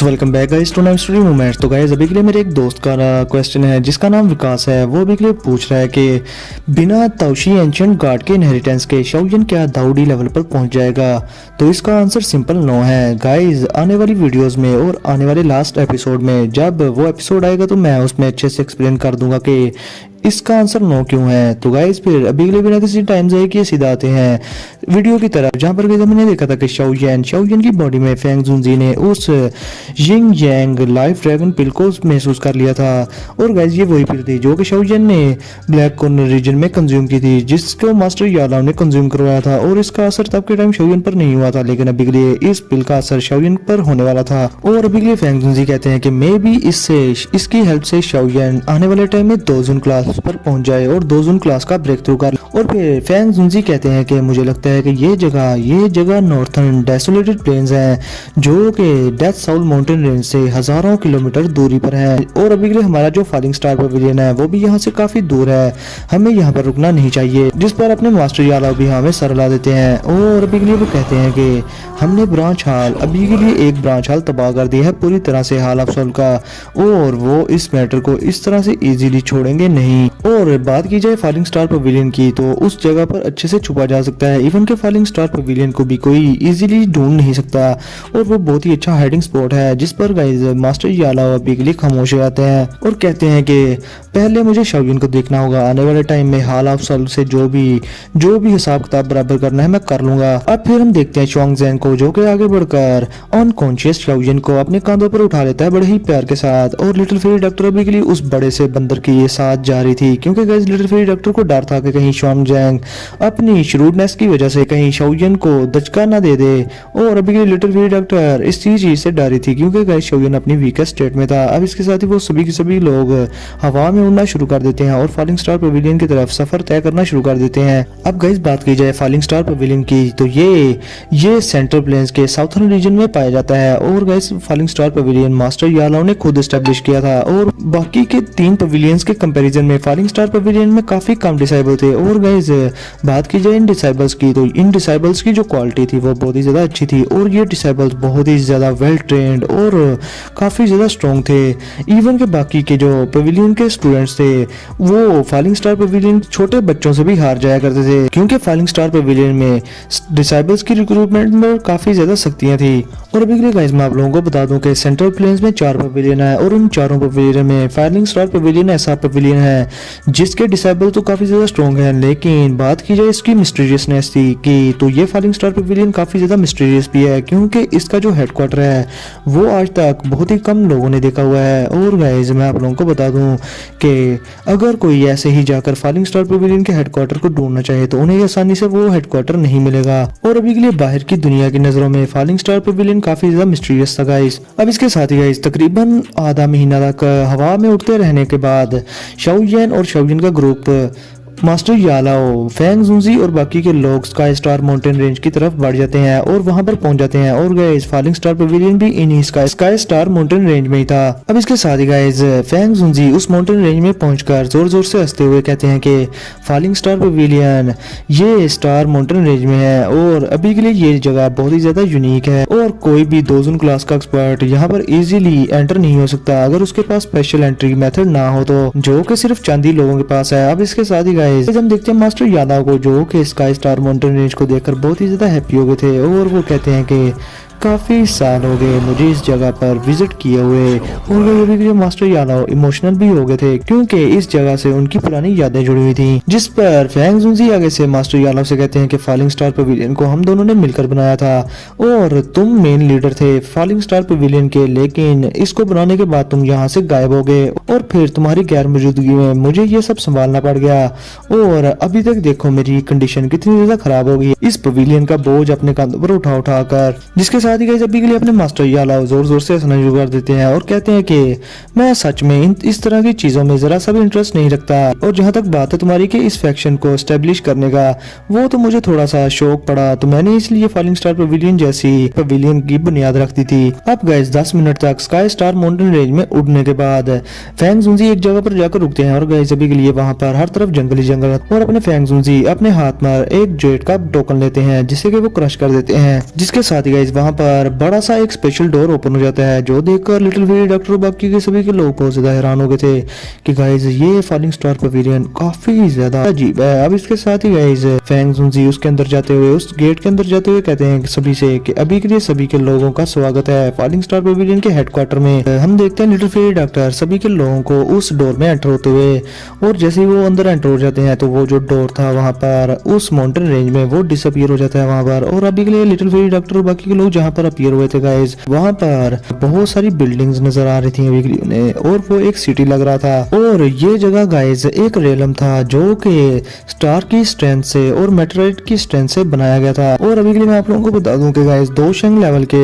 So welcome back guys to Naim story moments. तो guys अभी के लिए मेरे एक दोस्त का क्वेश्चन है जिसका नाम विकास है। वो अभी के लिए पूछ रहा है कि बिना ताओशी एंशिएंट गार्ड के इनहेरिटेंस के शाओयन क्या दाऊडी लेवल पर पहुंच जाएगा। तो इसका आंसर सिंपल नो है गाइस। आने वाली वीडियोस में और आने वाले लास्ट एपिसोड में जब वो एपिसोड आएगा तो मैं उसमें अच्छे से एक्सप्लेन कर दूंगा कि इसका आंसर नो क्यों है। तो गाइस फिर अभी के लिए बिना किसी टाइम जाए किए सीधा आते हैं वीडियो की तरफ, जहां पर मैंने देखा था कि शाओयन की बॉडी में फेंग जुनजी ने उस यिंग यांग लाइफ ड्रैगन पिल को महसूस कर लिया था। और गाइस ये वही पिल थी जो कि शाओयन ने ब्लैक कॉर्नर रीजन में कंज्यूम की थी, जिसको मास्टर यालाओ ने कंज्यूम करवाया था। और इसका असर तब के टाइम शाओयन पर नहीं हुआ था, लेकिन अभी के लिए इस पिल का असर शाओयन पर होने वाला था। और अभी के लिए फेंग जुनजी कहते हैं कि मे बी इसकी हेल्प से शाओयन आने वाले टाइम में दोजुन क्लास पर पहुंच जाए और दोजुन क्लास का ब्रेक थ्रू कर। और फिर फेंग जुनजी कहते हैं कि मुझे लगता है कि ये जगह नॉर्थर्न डेसोलेटेड प्लेन्स हैं जो कि डेथ साउल माउंटेन रेंज से हजारों किलोमीटर दूरी पर है। और अभी के लिए हमारा जो फॉलिंग स्टार पवेलियन है वो भी यहाँ से काफी दूर है, हमें यहाँ पर रुकना नहीं चाहिए। जिस पर अपने मास्टर यालाओ भी हमें सर ला देते हैं। और अभी के लिए वो कहते हैं कि हमने ब्रांच हाल अभी के लिए एक ब्रांच हाल तबाह कर दिया है पूरी तरह से हाल अफसल का, और वो इस मैटर को इस तरह से इजीली छोड़ेंगे नहीं। और बात की जाए फॉलिंग स्टार पवेलियन की तो उस जगह पर अच्छे से छुपा जा सकता है, इवन के फॉलिंग स्टार पवेलियन को भी कोई इजीली ढूंढ नहीं सकता। और वो बहुत ही अच्छा हाइडिंग स्पॉट है जिस पर गाइस मास्टर यालाओ अभी के लिए खामोश हो जाते हैं और कहते हैं कि पहले मुझे शाओयन को देखना होगा। आने वाले टाइम में हाल ऑफ सल से जो भी हिसाब किताब बराबर करना है मैं कर लूंगा। अब फिर हम देखते हैं शुआंगज़ेन को जो कि आगे बढ़कर अनकॉन्शियस शाओयन को अपने कांधों पर उठा लेता है बड़े ही प्यार के साथ। और लिटिल फेरी डॉक्टर अभी के लिए उस बड़े से बंदर की ये साथ जा रही थी, क्योंकि गाइस लिटिल फेरी डॉक्टर को डर था कि कहीं शुआंगज़ेन अपनी श्रूडनेस की वजह से कहीं शाओयन को दचका ना दे दे। और अभी के लिटिल फेरी डॉक्टर इस चीज से डर रही थी क्योंकि गाइस शाओयन अपनी वीकेस्ट स्टेट में था। अब इसके साथ ही वो सभी के सभी लोग हवा में उड़ना शुरू कर देते हैं और फॉलिंग स्टार पवेलियन की तरफ सफर तय करना शुरू कर देते हैं। अब गाइस बात की जाए फॉलिंग स्टार पवेलियन की तो ये सेंट्रल प्लेन्स के साउथर्न रीजन में पाया जाता है। और guys falling star pavilion master यालाओ ने खुद एस्टेब्लिश किया था और बाकी के 3 पवेलियंस के कंपैरिजन में फॉलिंग स्टार पवेलियन में काफी कम डिसेबल थे। और गाइस बात की जाए इन डिसेबल्स की तो इन डिसेबल्स की जो क्वालिटी थी वो बहुत ही ज्यादा अच्छी थी और ये डिसेबल्स बहुत ही ज्यादा वेल ट्रेंड और काफी ज्यादा स्ट्रॉन्ग थे। इवन के बाकी के जो पवेलियन के स्टूडेंट्स थे वो फॉलिंग स्टार पवेलियन छोटे बच्चों से भी हार जाया करते थे, क्योंकि फॉलिंग स्टार पवेलियन में डिसेबल्स की रिक्रूटमेंट में काफी ज्यादा सख्तियां थी। और अभी के लिए गाइस मैं आप लोगों को बता दूं कि सेंट्रल प्लेन्स में 4 पवेलियन है और उन चारों पवेलियन में फॉलिंग स्टार पवेलियन ऐसा पवेलियन है जिसके डिसेबल तो काफी ज्यादा स्ट्रॉन्ग है। लेकिन बात की जाए इसकी मिस्टीरियसनेस की तो ये फॉलिंग स्टार पवेलियन काफी ज्यादा मिस्टीरियस भी है, क्योंकि इसका जो हेडक्वार्टर है वो आज तक बहुत ही कम लोगों ने देखा हुआ है। और गाइस मैं आप लोगों को बता दूं कि अगर कोई ऐसे ही जाकर फॉलिंग स्टार पवेलियन के हेडक्वार्टर को ढूंढना चाहे तो उन्हें आसानी से वो हेडक्वार्टर नहीं मिलेगा। और अभी के लिए बाहर की दुनिया की नजरों में फॉलिंग स्टार पवेलियन काफी ज्यादा मिस्टीरियस था गाइस। अब इसके साथ ही गाइस तकरीबन आधा महीना तक हवा में उड़ते रहने के बाद शाओयन और शाओयन का ग्रुप मास्टर यालाओ, फेंग जुनजी और बाकी के लोग स्काई स्टार माउंटेन रेंज की तरफ बढ़ जाते हैं और वहां पर पहुंच जाते हैं। और गाइस फॉलिंग स्टार पवेलियन भी इन्हीं स्काई स्टार माउंटेन रेंज में ही था। अब इसके साथ ही गाइस फेंग जुनजी उस माउंटेन रेंज में पहुंचकर जोर जोर से हंसते हुए कहते हैं कि फॉलिंग स्टार पवेलियन ये स्टार माउंटेन रेंज में है और अभी के लिए ये जगह बहुत ही ज्यादा यूनिक है और कोई भी दोजुन क्लास का एक्सपर्ट यहाँ पर इजीली एंटर नहीं हो सकता अगर उसके पास स्पेशल एंट्री मेथड ना हो तो, जो कि सिर्फ चांदी लोगों के पास है। अब इसके साथ ही हम देखते हैं मास्टर यालाओ को जो कि स्काई स्टार माउंटेन रेंज को देखकर बहुत ही ज्यादा हैप्पी हो गए थे और वो कहते हैं कि काफी साल हो गए मुझे इस जगह पर विजिट किए हुए। और अभी मास्टर यालाओ इमोशनल भी हो गए थे क्योंकि इस जगह से उनकी पुरानी यादें जुड़ी हुई थी। जिस पर फेंग जुनजी आगे से मास्टर यालाओ से कहते हैं कि फॉलिंग स्टार पवेलियन को हम दोनों ने मिलकर बनाया था और तुम मेन लीडर थे फॉलिंग स्टार पवेलियन के, लेकिन इसको बनाने के बाद तुम यहाँ से गायब हो गए और फिर तुम्हारी गैर मौजूदगी में मुझे ये सब संभालना पड़ गया। और अभी तक देखो मेरी कंडीशन कितनी ज्यादा खराब हो गई इस पवेलियन का बोझ अपने कंधों पर उठा कर। जिसके साथ ही गाइस अभी के लिए अपने मास्टर यालाओ जोर जोर से हंसना शुरू कर देते हैं और कहते हैं कि मैं सच में इस तरह की चीजों में जरा सा भी इंटरेस्ट नहीं रखता। और जहाँ तक बात है तुम्हारी कि इस फैक्शन को एस्टेब्लिश करने का वो तो मुझे थोड़ा सा शौक पड़ा तो मैंने इसलिए फॉलिंग स्टार पवेलियन जैसी पवेलियन की बुनियाद रख दी थी। अब गाइस 10 मिनट तक स्काई स्टार माउंटेन रेंज में उड़ने के बाद फेंग जुनजी एक जगह पर जाकर रुकते हैं और गाइस अभी के लिए वहाँ पर हर तरफ जंगली जंगल और अपने फेंग जुनजी अपने हाथ में एक जेट का टोकन लेते हैं जिसे कि वो क्रश कर देते हैं। जिसके साथ ही गाइस वहाँ पर बड़ा सा एक स्पेशल डोर ओपन हो जाता है, जो देखकर लिटिल फेरी डॉक्टर बाकी के सभी के लोग बहुत ज्यादा हैरान हो गए थे कि गाइज ये फॉलिंग स्टार पवेलियन काफी ज्यादा अजीब है। अब इसके साथ ही गाइज फैंग जुनजी उसके अंदर जाते हुए, उस गेट के अंदर जाते हुए कहते हैं सभी से कि अभी के लिए सभी के लोगों का स्वागत है फॉलिंग स्टार पवेलियन के हेडक्वार्टर में। हम देखते हैं लिटिल फेरी डॉक्टर सभी के लोगों को उस डोर में एंटर होते हुए, और जैसे ही वो अंदर एंटर हो जाते हैं तो वो जो डोर था वहां पर उस माउंटेन रेंज में वो डिसअपियर हो जाता है वहां पर। और अभी के लिए लिटिल फेरी डॉक्टर और बाकी के लोग जहां पर अपीयर हुए थे गाइज, वहां पर बहुत सारी बिल्डिंग्स नजर आ रही थी अभी के लिए उन्हें, और वो एक सिटी लग रहा था। और ये जगह गाइज एक रेलम था जो कि स्टार की स्ट्रेंथ से और मेटेराइट की स्ट्रेंथ से बनाया गया था। और अभी के लिए मैं आप लोगों को बता दूं कि गाइज 2 शंग लेवल के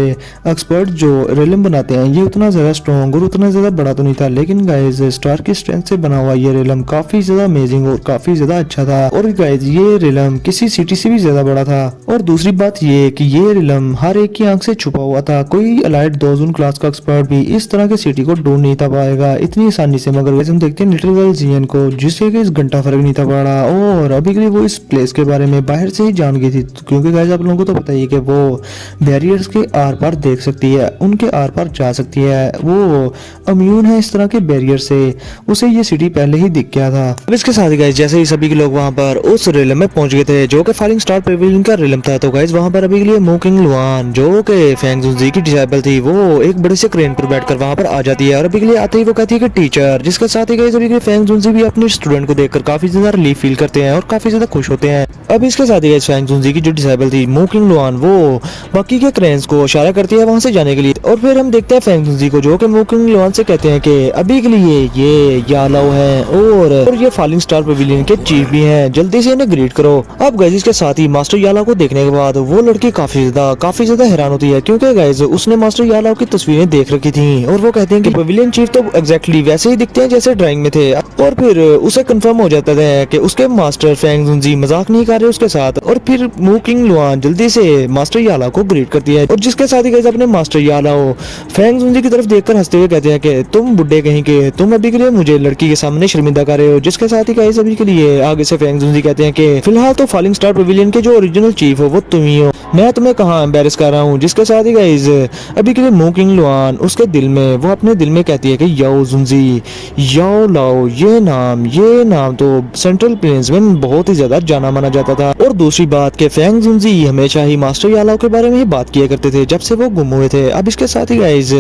एक्सपर्ट जो रेलम बनाते हैं ये उतना ज्यादा स्ट्रॉन्ग और उतना ज्यादा बड़ा तो नहीं था, लेकिन गाइज स्टार की स्ट्रेंथ से बना हुआ ये रेलम काफी ज्यादा अमेजिंग और काफी ज्यादा अच्छा था। और गाइज ये रेलम किसी सिटी से भी ज्यादा बड़ा था। और दूसरी बात ये कि ये रेलम हर एक की आंख से छुपा हुआ था, कोई अलाइड दोजन क्लास का एक्सपर्ट भी इस तरह के सिटी को ढूंढ नहीं था पाएगा इतनी आसानी से। मगर वैसे हम देखते हैं लिटिल गर्ल जियन को, जिससे कि इस घंटा फर्क नहीं था पड़ा, और अभी के लिए वो इस प्लेस के बारे में बाहर से ही जान गई थी, क्योंकि गाइस आप लोगों को तो पता ही है कि वो बैरियर्स के आर पार देख सकती है, उनके आर पार जा सकती है, वो इम्यून है इस तरह के बैरियर से, उसे ये सिटी पहले ही दिख गया था। अब इसके साथ ही गाइस जैसे ही सभी के लोग वहां पर उस रेलम में पहुंच गए थे जो कि फॉलिंग स्टार पवेलियन का रेलम था, तो गाइस वहां पर अभी के लिए मो किंग लुआन जो कि फैंग जुनजी की डिसेबल थी, वो एक बड़े से क्रेन पर बैठकर वहां पर आ जाती है। और अभी के लिए आते ही वो कहती है कि टीचर, जिसके साथ ही गाइस अभी के लिए फैंग जुनजी भी अपने स्टूडेंट को देखकर काफी ज्यादा रिलीफ फील करते हैं और काफी ज्यादा खुश होते हैं। अब इसके साथ ही गाइस फैंग जुनजी की जो डिसेबल थी मो किंग लुआन, वो बाकी के क्रेन्स को इशारा करती है वहां से जाने के लिए। और फिर हम देखते हैं फैंग जुनजी को जो कि मो किंग लुआन से कहते हैं कि अभी के लिए ये यालाओ है और ये फॉलिंग स्टार पवेलियन के चीफ भी हैं, जल्दी से इन्हें ग्रीट करो। अब गाइस इसके साथ ही मास्टर यालाओ को देखने के बाद वो लड़की काफी ज्यादा हैरान होती है, क्योंकि गाइस उसने मास्टर यालाओ की तस्वीरें देख रखी थी और वो कहते हैं कि पवेलियन चीफ तो एग्जैक्टली वैसे ही दिखते हैं जैसे ड्राइंग में थे। और फिर उसे कंफर्म हो जाता है कि उसके मास्टर फैंग जुनजी मजाक नहीं कर रहे उसके साथ। और फिर मो किंग लुआन जल्दी से मास्टर यालाओ को ग्रीट करती है, और जिसके साथ ही गाइस अपने मास्टर यालाओ फैंग जुनजी की तरफ देखकर हंसते हुए कहते हैं कि तुम बुड्ढे कहीं के, तुम अभी के लिए मुझे लड़की के सामने शर्मिंदा कर रहे हो। जिसके साथ ही गाइस अभी के लिए आगे से फैंग जुनजी कहते हैं कि फिलहाल तो फॉलिंग स्टार पवेलियन के जो ओरिजिनल चीफ हो वो तुम ही हो, मैं तुम्हें कहाँ एम्बेरस कर रहा हूँ। जिसके साथ ही गाइस अभी के लिए मो किंग लुआन उसके दिल में, वो अपने दिल में कहती है कि याओ जुनजी, याओ लाओ, ये नाम तो सेंट्रल प्लेन्स में बहुत ही ज्यादा जाना माना जाता था। और दूसरी बात कि फैंग जुनजी हमेशा ही मास्टर यालाओ के बारे में ही बात किया करते थे जब से वो गुम हुए थे। अब इसके साथ ही गाइस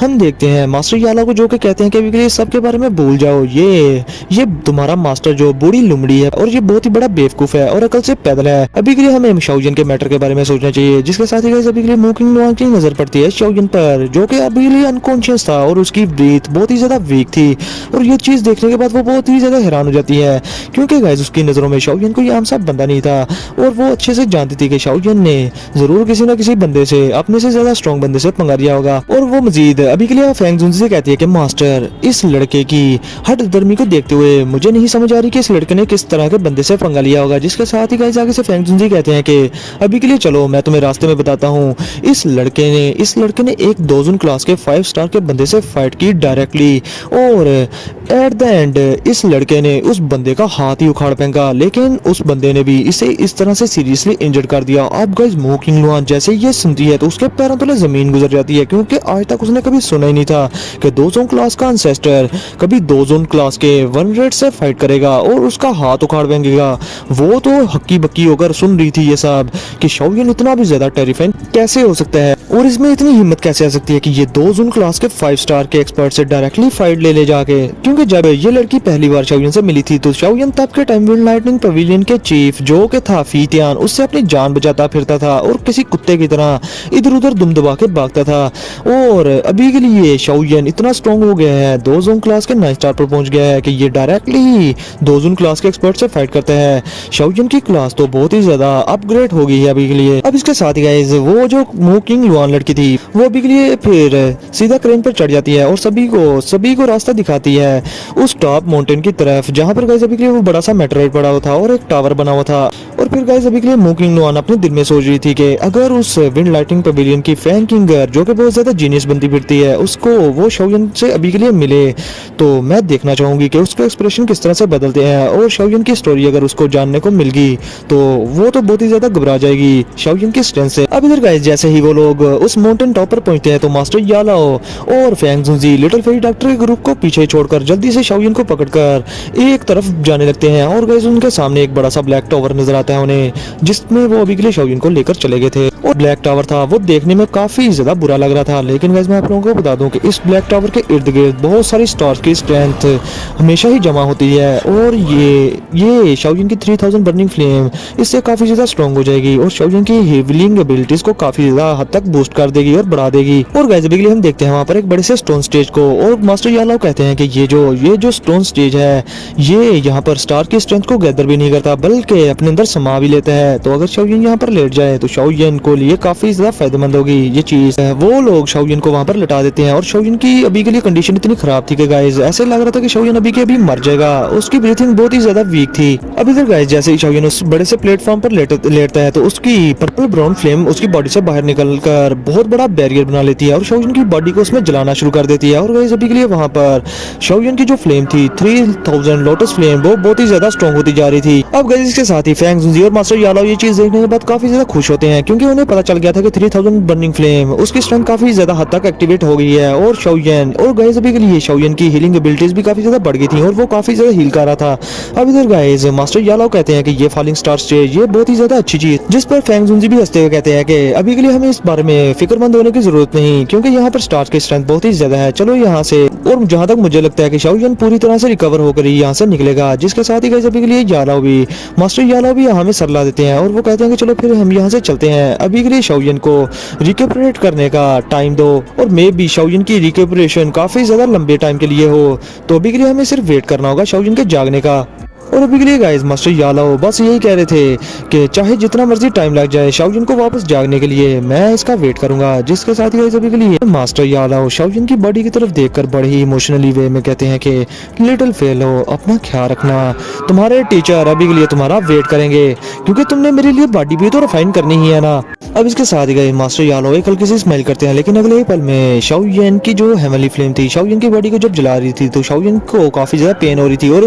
हम देखते हैं मास्टर यालाओ को जो कि कहते हैं कि अभी के लिए सब के बारे में भूल जाओ, ये तुम्हारा मास्टर जो बूढ़ी लुमड़ी है और ये बहुत ही बड़ा बेवकूफ है और अकल से पैदल है। अभी के लिए हमें शाओजिन के मैटर के बारे में सोचना चाहिए। जिसके साथ ही गाइस अभी के लिए मो किंग लुआन की नजर पड़ती है शाओजिन पर, जो कि अभी के लिए अनकॉन्शियस था और उसकी ब्रीथ बहुत ही ज्यादा वीक थी। और ये चीज देखने के बाद वो बहुत ही ज्यादा हैरान हो जाती है, क्योंकि गाइस उसकी नजरों में शाओजिन कोई आम सा बंदा नहीं था, और वो अच्छे से जानती थी कि शाओजिन ने जरूर किसी न किसी बंदे से, अपने से ज्यादा स्ट्रॉन्ग बंदे से पंगा लिया होगा। और वो मजीद अभी के लिए फैंग जुनजी से कहती है कि मास्टर, इस लड़के की हट धर्मी को देखते हुए मुझे नहीं समझ आ रही कि इस लड़के ने किस तरह के बंदे से पंगा लिया होगा। जिसके साथ ही गाइस आगे से फैंग जुनजी कहते हैं कि अभी के लिए चलो मैं तुम्हें रास्ते में बताता हूँ। इस लड़के ने एक दोजन क्लास के 5 स्टार के बंदे से फाइट की डायरेक्टली, और एट द एंड इस लड़के ने उस बंदे का हाथ ही उखाड़ फेंका, लेकिन उस बंदे ने भी इसे इस तरह से सीरियसली इंजर्ड कर दिया। अब गाइस मो किंग लुआन जैसे ये सुनती है तो उसके पैरों तले जमीन गुजर जाती है, क्योंकि आज तक उसने कभी सुना ही नहीं था कि दोजन क्लास का एंसेस्टर कभी दोजन क्लास के 100 से फाइट करेगा और उसका हाथ उखाड़ फेंकेगा। वो तो हक्की बक्की होकर सुन रही थी ये सब कि शाओजिन इतना भी ज्यादा टेरिफाइंग कैसे हो सकता है और इसमें इतनी हिम्मत कैसे आ सकती है कि ये दोजन क्लास के 5 स्टार के एक्सपर्ट से डायरेक्टली फाइट ले जाके। क्योंकि जब ये लड़की पहली बार शाओजिन से मिली थी तो शाओजिन तब के टाइम विंड लाइटनिंग पवेलियन के चीफ जो के था फीतियान, उससे अपनी जान बचाता फिरता था और किसी कुत्ते की तरह इधर उधर दुम दबा के भागता था। और अभी के लिए शाओजिन इतना स्ट्रॉन्ग हो गया है, दोजन क्लास के 9 स्टार पर पहुंच गया है कि ये डायरेक्टली दोजन क्लास के एक्सपर्ट से फाइट करता है। शाओजिन की क्लास तो बहुत ही ज्यादा अपग्रेड हो गई है अभी के लिए। अब इसके साथ ही गाइस वो जो मो किंग लुआन लड़की थी वो अभी के लिए फिर सीधा क्रेन पर चढ़ जाती है और सभी को रास्ता दिखाती है उस टॉप माउंटेन की तरफ, जहां पर गाइस अभी के लिए वो बड़ा सा मेटेराइट पड़ा हुआ था और एक टावर बना हुआ था। और फिर गाइस अभी के लिए मो किंग लुआन अपने दिल में सोच रही थी कि अगर उस विंड लाइटनिंग पवेलियन की फैंग किंगर जो कि बहुत ज्यादा जीनियस बनती फिरती है उसको वो शाओजिन से अभी के लिए मिले तो मैं देखना चाहूंगी कि उसके एक्सप्रेशन किस तरह से बदलते हैं। और शाओजिन की स्टोरी अगर उसको जानने को मिल गई तो वो तो बहुत ही ज्यादा घबरा जाएगी। शाओयिन की स्ट्रेंथ से। अब इधर गाइस जैसे ही वो लोग उस माउंटेन टॉप पर पहुंचते हैं तो मास्टर यालाओ और फैंग जुनजी लिटिल फेरी डॉक्टर के ग्रुप को पीछे छोड़कर जल्दी से शाओयिन को पकड़कर एक तरफ जाने लगते हैं और गाइस उनके सामने एक बड़ा सा ब्लैक टावर नजर आता है उन्हें, जिसमें वो अभी के लिए शाओयिन को लेकर चले गए थे। और ब्लैक टावर था वो देखने में काफी ज्यादा बुरा लग रहा था, लेकिन गाइस मैं आप लोगों को बता दूं कि इस ब्लैक टावर के इर्द गिर्द बहुत सारी स्टार्स की स्ट्रेंथ हमेशा ही जमा होती है और ये शाओयिन की 3000 बर्निंग फ्लेम इससे काफी ज्यादा स्ट्रॉन्ग हो जाएगी और शाओयिन की हीलिंग एबिलिटीज को काफी ज्यादा हद तक बूस्ट कर देगी और बढ़ा देगी। और गाइस अभी के लिए हम देखते हैं वहां पर एक बड़े से स्टोन स्टेज को और मास्टर यालाओ कहते हैं कि ये जो स्टोन स्टेज है ये यहाँ पर स्टार की स्ट्रेंथ को गैदर भी नहीं करता बल्कि अपने अंदर समा भी लेता है, तो अगर शाओयिन यहाँ पर लेट जाए तो शाओयिन को लिए काफी ज्यादा फायदेमंद होगी ये चीज। वो लोग शाओयिन को वहां पर लटा देते हैं और शाओयिन की अभी के लिए कंडीशन इतनी खराब थी कि गाइस ऐसे लग रहा था कि शाओयिन अभी के अभी मर जाएगा, उसकी ब्रीथिंग बहुत ही ज्यादा वीक थी। अब इधर गाइस जैसे ही शाओयिन उस बड़े से प्लेटफॉर्म पर लेटता है तो उसकी पर्पल ब्राउन फ्लेम उसकी बॉडी से बाहर निकलकर बहुत बड़ा बैरियर बना लेती है और शाओयिन की बॉडी को उसमें जलाना शुरू कर देती है। और गाइस अभी के लिए वहां पर शाओयिन की जो फ्लेम थी 3000 लोटस फ्लेम वो बहुत ही ज्यादा स्ट्रॉन्ग होती जा रही थी। अब गाइस इसके साथ ही फैंग जुनजी और मास्टर यालाओ ये चीज देखने के बाद काफी ज्यादा खुश होते हैं क्योंकि उन्हें पता चल गया था कि 3000 बर्निंग फ्लेम उसकी स्ट्रेंथ काफी ज्यादा हद तक एक्टिवेट हो गई है और शाओयिन और गाइस अभी के लिए शाओयिन की हीलिंग एबिलिटीज भी काफी ज्यादा बढ़ गई थी और वो काफी ज्यादा हील कर रहा था। अब इधर गाइस मास्टर यालाओ कहते हैं कि ये फॉलिंग स्टार स्टेज ये बहुत ही ज्यादा अच्छी चीज, जिस पर फैंग जुनजी भी हंसते हुए कहते हैं कि अभी के लिए हमें इस बारे में फिक्रमंद होने की जरूरत नहीं क्योंकि यहाँ पर स्टार्स की स्ट्रेंथ बहुत ही ज्यादा है, चलो यहाँ से। और जहाँ तक मुझे लगता है कि शाओयिन पूरी तरह से रिकवर होकर ही यहाँ से निकलेगा, जिसके साथ ही गाइस अभी के लिए यालाओ भी मास्टर यालाओ भी हमें सलाह देते हैं और वो कहते हैं कि चलो फिर हम यहाँ से चलते हैं, अभी के लिए शाओयिन को रिकवरेट करने का टाइम दो और मे भी शाओयिन की रिकवरेशन काफी ज्यादा लंबे टाइम के लिए हो, तो अभी के लिए हमें सिर्फ वेट करना होगा शाओयिन के जागने का। और अभी के लिए गाइस मास्टर यालाओ बस यही कह रहे थे कि चाहे जितना मर्जी टाइम लग जाए शाओयिन को वापस जागने के लिए मैं इसका वेट करूंगा, जिसके साथ ही गाइस अभी के लिए मास्टर यालाओ शाओयिन की बॉडी की तरफ देखकर बड़े ही इमोशनली वे में कहते हैं कि लिटिल फेलो अपना ख्याल रखना, तुम्हारे टीचर अभी के लिए तुम्हारा वेट करेंगे क्योंकि तुमने मेरे लिए बॉडी भी तो रिफाइन करनी ही है ना। अब इसके साथ ही गए मास्टर यालाओ एक हल्की सी स्माइल करते हैं, लेकिन अगले ही पल में शाओयिन की जो हेवनली फ्लेम थी शाओयिन की बॉडी को जब जला रही थी तो शाओयिन को काफी ज्यादा पेन हो रही थी और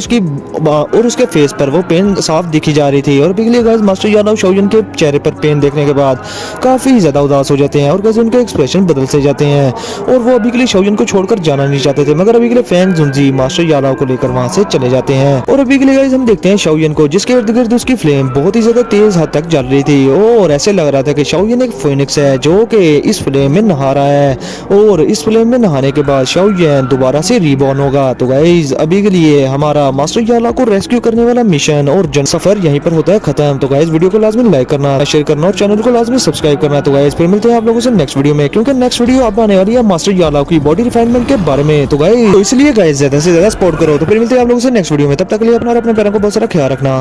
उसके फेस पर वो पेन साफ दिखी जा रही थी। और पिछले गाइस मास्टर यालाओ शाओयिन के चेहरे पर पेन देखने के बाद काफी ज्यादा उदास हो जाते हैं और गाइस उनके एक्सप्रेशन बदल से जाते हैं और वो अभी के लिए शाओयिन को छोड़कर जाना नहीं चाहते थे, मगर अभी के लिए फैंग जुनजी मास्टर यालाओ को लेकर वहां से चले जाते हैं। और अभी के लिए गाइस हम देखते हैं शाओयिन को जिसके इर्द गिर्द उसकी फ्लेम बहुत ही ज्यादा तेज हद तक जल रही थी और ऐसे लग रहा था कि शाओयिन एक फोनिक्स है जो कि इस फ्लेम में नहा रहा है और इस फ्लेम में नहाने के बाद शाओयिन दोबारा से रीबॉर्न होगा। तो गाइस अभी के लिए हमारा मास्टर यालाओ को रेस्क्यू करने वाला मिशन और जन सफर यहीं पर होता है खत्म। तो गाइस वीडियो को लाजमी लाइक करना, शेयर करना और चैनल को लाजमी सब्सक्राइब करना। तो गाइस फिर मिलते हैं आप लोगों से नेक्स्ट वीडियो में, क्योंकि नेक्स्ट वीडियो अब आने वाली है मास्टर यालाओ की बॉडी रिफाइनमेंट के बारे में। तो गाइस इसलिए गाइस ज्यादा से ज्यादा सपोर्ट करो। तो फिर मिलते हैं आप लोगों से नेक्स्ट वीडियो में, तब तक के लिए अपना और अपने पैरों को बहुत सारा ख्याल रखना।